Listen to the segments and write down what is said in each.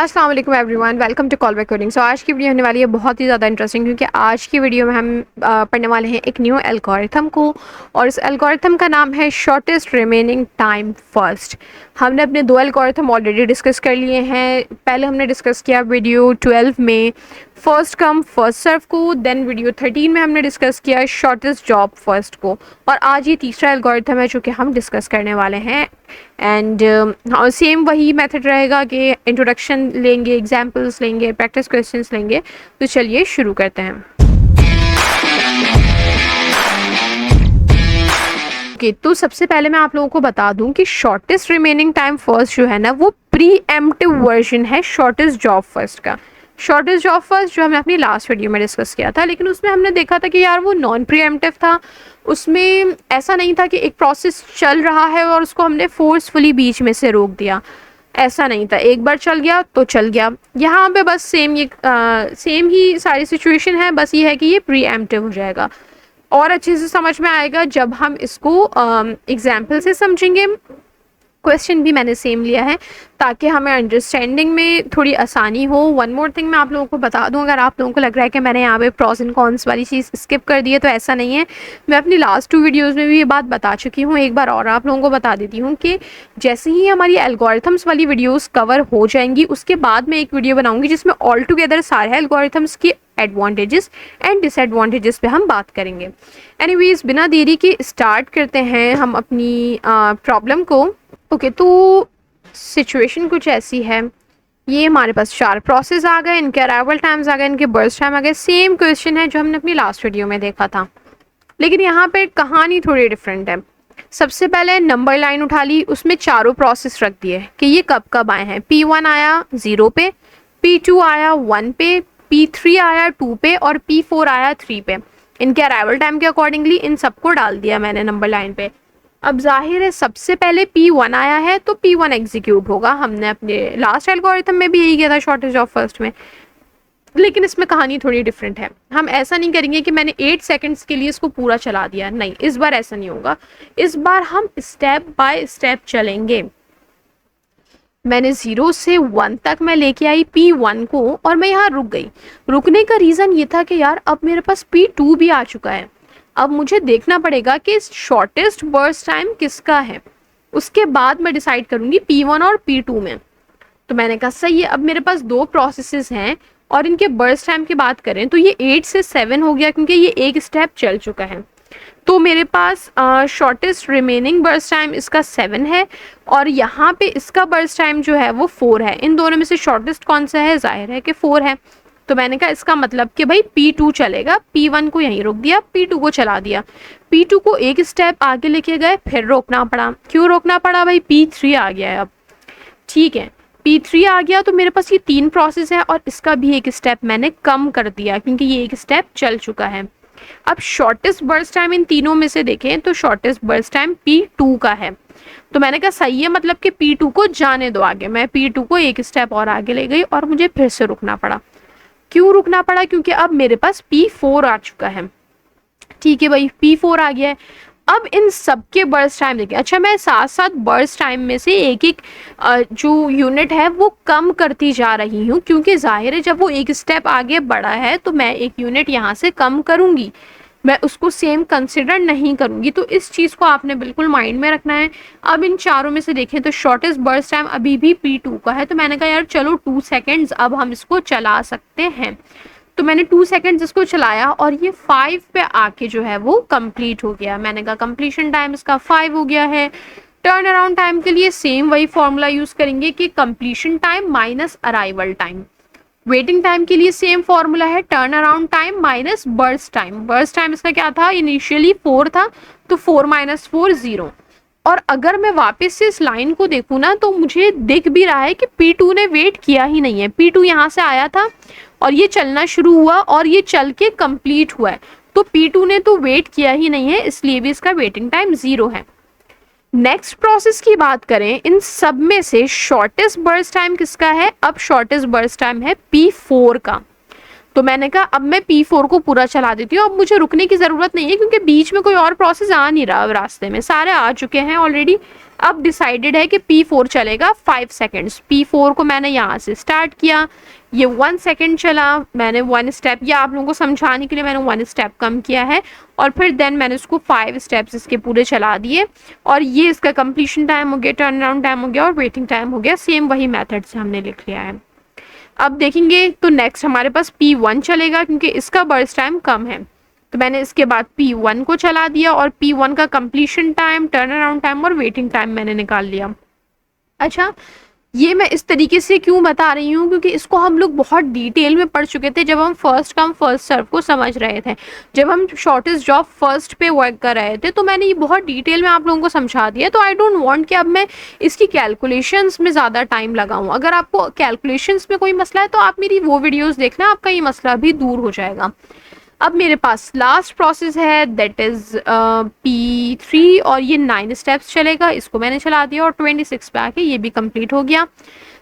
अस्सलाम वालेकुम everyone, welcome to call back coding. So आज की वीडियो होने वाली है बहुत ही ज़्यादा इंटरेस्टिंग, क्योंकि आज की वीडियो में हम पढ़ने वाले हैं एक न्यू एल्गोरिथम को, और इस एल्गोरिथम का नाम है शॉर्टेस्ट रिमेनिंग टाइम फर्स्ट। हमने अपने दो एल्गोरिथम ऑलरेडी डिस्कस कर लिए हैं। पहले हमने डिस्कस किया वीडियो 12 में फर्स्ट कम फर्स्ट सर्व को, देन वीडियो 13 में हमने डिस्कस किया शॉर्टेस्ट जॉब फर्स्ट को, और आज ये तीसरा एल्गोरिथम है जो कि हम डिस्कस करने वाले हैं। एंड सेम वही मेथड रहेगा कि इंट्रोडक्शन लेंगे, एग्जांपल्स लेंगे, प्रैक्टिस क्वेश्चंस लेंगे। तो चलिए शुरू करते हैं। तो सबसे पहले मैं आप लोगों को बता दूं कि शॉर्टेस्ट रिमेनिंग टाइम फर्स्ट जो है ना, वो प्री एम्प्टिव वर्जन है शॉर्टेस्ट जॉब फर्स्ट का। शॉर्टेस्ट जॉब फर्स्ट जो हमने अपनी लास्ट वीडियो में डिस्कस किया था, लेकिन उसमें हमने देखा था कि यार वो नॉन प्री एम्प्टिव था। उसमें ऐसा नहीं था कि एक प्रोसेस चल रहा है और उसको हमने फोर्सफुली बीच में से रोक दिया, ऐसा नहीं था। एक बार चल गया तो चल गया। यहाँ पे बस सेम ही सारी सिचुएशन है, बस ये है कि ये प्री एम्प्टिव हो जाएगा। और अच्छे से समझ में आएगा जब हम इसको एग्जाम्पल से समझेंगे। क्वेश्चन भी मैंने सेम लिया है ताकि हमें अंडरस्टैंडिंग में थोड़ी आसानी हो। वन मोर थिंग मैं आप लोगों को बता दूं, अगर आप लोगों को लग रहा है कि मैंने यहाँ पे प्रॉस एंड कॉन्स वाली चीज़ स्किप कर दी है, तो ऐसा नहीं है। मैं अपनी लास्ट 2 वीडियोस में भी ये बात बता चुकी हूँ। एक बार और आप लोगों को बता देती हूँ कि जैसे ही हमारी एल्गोरिथम्स वाली वीडियोज़ कवर हो जाएंगी, उसके बाद मैं एक वीडियो बनाऊँगी जिसमें ऑल टुगेदर सारे एल्गोरिथम्स की एडवांटेजेस एंड डिसएडवांटेजेस पे हम बात करेंगे। एनीवेज, बिना देरी के स्टार्ट करते हैं हम अपनी प्रॉब्लम को। ओके, तो सिचुएशन कुछ ऐसी है। ये हमारे पास 4 प्रोसेस आ गए, इनके अराइवल टाइम्स आ गए, इनके बर्स्ट टाइम आ गए। सेम क्वेश्चन है जो हमने अपनी लास्ट वीडियो में देखा था, लेकिन यहाँ पे कहानी थोड़ी डिफरेंट है। सबसे पहले नंबर लाइन उठा ली, उसमें चारों प्रोसेस रख दिए कि ये कब कब आए हैं। P1 आया 0 पे, P2 आया 1 पे, P3 आया 2 पे और P4 आया 3 पे। इनके अराइवल टाइम के अकॉर्डिंगली इन सबको डाल दिया मैंने नंबर लाइन पे। अब जाहिर है सबसे पहले P1 आया है तो P1 एग्जीक्यूट होगा। हमने अपने लास्ट एल्गोरिथम में भी यही किया था शॉर्टेज ऑफ फर्स्ट में, लेकिन इसमें कहानी थोड़ी डिफरेंट है। हम ऐसा नहीं करेंगे कि मैंने 8 सेकंड्स के लिए इसको पूरा चला दिया, नहीं, इस बार ऐसा नहीं होगा। इस बार हम स्टेप बाय स्टेप चलेंगे। मैंने 0 से 1 तक मैं लेके आई P1 को, और मैं यहाँ रुक गई। रुकने का रीज़न ये था कि यार अब मेरे पास P2 भी आ चुका है। अब मुझे देखना पड़ेगा कि शॉर्टेस्ट बर्स्ट टाइम किसका है, उसके बाद मैं डिसाइड करूँगी P1 और P2 में। तो मैंने कहा सही है, अब मेरे पास 2 प्रोसेसेस हैं और इनके बर्स्ट टाइम की बात करें तो ये 8 से 7 हो गया, क्योंकि ये एक स्टेप चल चुका है। तो मेरे पास शॉर्टेस्ट रिमेनिंग बर्स्ट टाइम इसका 7 है, और यहाँ पे इसका बर्स्ट टाइम जो है वो 4 है। इन दोनों में से शॉर्टेस्ट कौन सा है? जाहिर है कि 4 है। तो मैंने कहा इसका मतलब कि भाई P2 चलेगा। P1 को यहीं रोक दिया, P2 को चला दिया। P2 को एक स्टेप आगे लेके गए, फिर रोकना पड़ा। क्यों रोकना पड़ा भाई? P3 आ गया है अब। ठीक है, P3 आ गया तो मेरे पास ये 3 प्रोसेस है, और इसका भी एक स्टेप मैंने कम कर दिया क्योंकि ये एक स्टेप चल चुका है। अब शॉर्टेस्ट बर्स्ट टाइम इन तीनों में से देखें तो शॉर्टेस्ट बर्स्ट टाइम P2 का है। तो मैंने कहा सही है, मतलब कि P2 को जाने दो आगे। मैं P2 को एक स्टेप और आगे ले गई और मुझे फिर से रुकना पड़ा। क्यों रुकना पड़ा? क्योंकि अब मेरे पास P4 आ चुका है। ठीक है भाई, P4 आ गया है। अब इन सब के बर्स्ट टाइम देखिए। अच्छा, मैं साथ साथ बर्स्ट टाइम में से एक एक जो यूनिट है वो कम करती जा रही हूँ, क्योंकि जाहिर है जब वो एक स्टेप आगे बढ़ा है तो मैं एक यूनिट यहाँ से कम करूँगी, मैं उसको सेम कंसिडर नहीं करूँगी। तो इस चीज़ को आपने बिल्कुल माइंड में रखना है। अब इन चारों में से देखें तो शॉर्टेस्ट बर्स्ट टाइम अभी भी P2 का है, तो मैंने कहा यार चलो 2 सेकेंड्स अब हम इसको चला सकते हैं। तो मैंने 2 सेकेंड्स इसको चलाया और ये 5 पे आके जो है वो कंप्लीट हो गया। मैंने कहा कंप्लीशन टाइम इसका 5 हो गया है। टर्न अराउंड टाइम के लिए सेम वही फॉर्मूला यूज करेंगे कि completion time minus arrival time. Waiting time के लिए सेम फॉर्मूला है, turn around time minus burst time. Burst time इसका क्या था? इनिशियली 4 था, तो 4 माइनस 4 0। और अगर मैं वापस से इस लाइन को देखूँ ना, तो मुझे दिख भी रहा है कि P2 ने वेट किया ही नहीं है। P2 यहाँ से आया था और ये चलना शुरू हुआ और ये चल के कंप्लीट हुआ है, तो P2 ने तो वेट किया ही नहीं है, इसलिए भी इसका वेटिंग टाइम 0 है। नेक्स्ट प्रोसेस की बात करें, इन सब में से शॉर्टेस्ट बर्स्ट टाइम किसका है? अब शॉर्टेस्ट बर्स्ट टाइम है P4 का। तो तो मैंने कहा अब मैं P4 को पूरा चला देती हूँ, अब मुझे रुकने की ज़रूरत नहीं है क्योंकि बीच में कोई और प्रोसेस आ नहीं रहा, रास्ते में सारे आ चुके हैं ऑलरेडी। अब डिसाइडेड है कि P4 चलेगा 5 सेकेंड्स। P4 को मैंने यहाँ से स्टार्ट किया, ये 1 सेकेंड चला, मैंने 1 स्टेप, या आप लोगों को समझाने के लिए मैंने 1 स्टेप कम किया है, और फिर देन मैंने उसको 5 स्टेप्स इसके पूरे चला दिए, और ये इसका कंप्लीशन टाइम हो गया, टर्न अराउंड टाइम हो गया और वेटिंग टाइम हो गया। सेम वही मेथड से हमने लिख लिया है। अब देखेंगे तो नेक्स्ट हमारे पास P1 चलेगा क्योंकि इसका बर्स्ट टाइम कम है, तो मैंने इसके बाद P1 को चला दिया और P1 का completion time, turn around time और वेटिंग टाइम मैंने निकाल लिया। अच्छा, ये मैं इस तरीके से क्यों बता रही हूँ क्योंकि इसको हम लोग बहुत डिटेल में पढ़ चुके थे जब हम फर्स्ट कम फर्स्ट सर्व को समझ रहे थे, जब हम शॉर्टेस्ट जॉब फर्स्ट पे वर्क कर रहे थे, तो मैंने ये बहुत डिटेल में आप लोगों को समझा दिया। तो आई डोंट वांट कि अब मैं इसकी कैलकुलेशंस में ज़्यादा टाइम लगाऊँ। अगर आपको कैलकुलेशंस में कोई मसला है तो आप मेरी वो वीडियोज़ देखना, आपका ये मसला भी दूर हो जाएगा। अब मेरे पास लास्ट प्रोसेस है दैट इज़ P3 और ये 9 स्टेप्स चलेगा, इसको मैंने चला दिया और 26 पे आके ये भी कंप्लीट हो गया।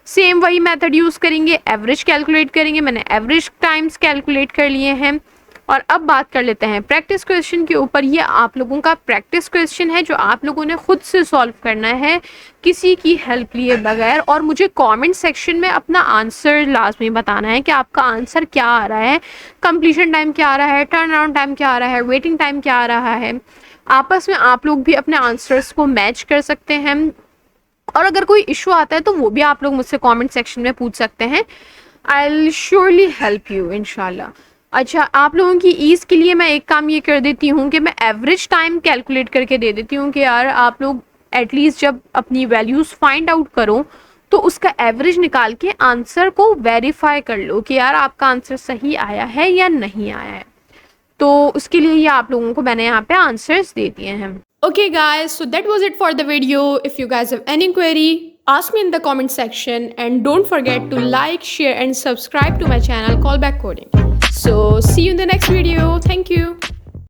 सेम वही मेथड यूज़ करेंगे, एवरेज कैलकुलेट करेंगे, मैंने एवरेज टाइम्स कैलकुलेट कर लिए हैं। और अब बात कर लेते हैं प्रैक्टिस क्वेश्चन के ऊपर। ये आप लोगों का प्रैक्टिस क्वेश्चन है जो आप लोगों ने खुद से सॉल्व करना है किसी की हेल्प लिए बगैर, और मुझे कमेंट सेक्शन में अपना आंसर लाजमी बताना है कि आपका आंसर क्या आ रहा है, कंप्लीशन टाइम क्या आ रहा है, टर्न अराउंड टाइम क्या आ रहा है, वेटिंग टाइम क्या आ रहा है। आपस में आप लोग भी अपने आंसर्स को मैच कर सकते हैं, और अगर कोई इशू आता है तो वो भी आप लोग मुझसे कमेंट सेक्शन में पूछ सकते हैं। I will surely help you इंशाल्लाह। अच्छा, आप लोगों की ईज़ के लिए मैं एक काम ये कर देती हूँ कि मैं एवरेज टाइम कैलकुलेट करके दे देती हूँ कि यार आप लोग एटलीस्ट जब अपनी वैल्यूज़ फाइंड आउट करो तो उसका एवरेज निकाल के आंसर को वेरीफाई कर लो कि यार आपका आंसर सही आया है या नहीं आया है। तो उसके लिए ये आप लोगों को मैंने यहाँ पे आंसर्स दे दिए हैं। Okay guys, so that was it for the video. If you guys have any query, ask me in the comment section, and don't forget to like, share and subscribe to my channel Callback Coding. So see you in the next video.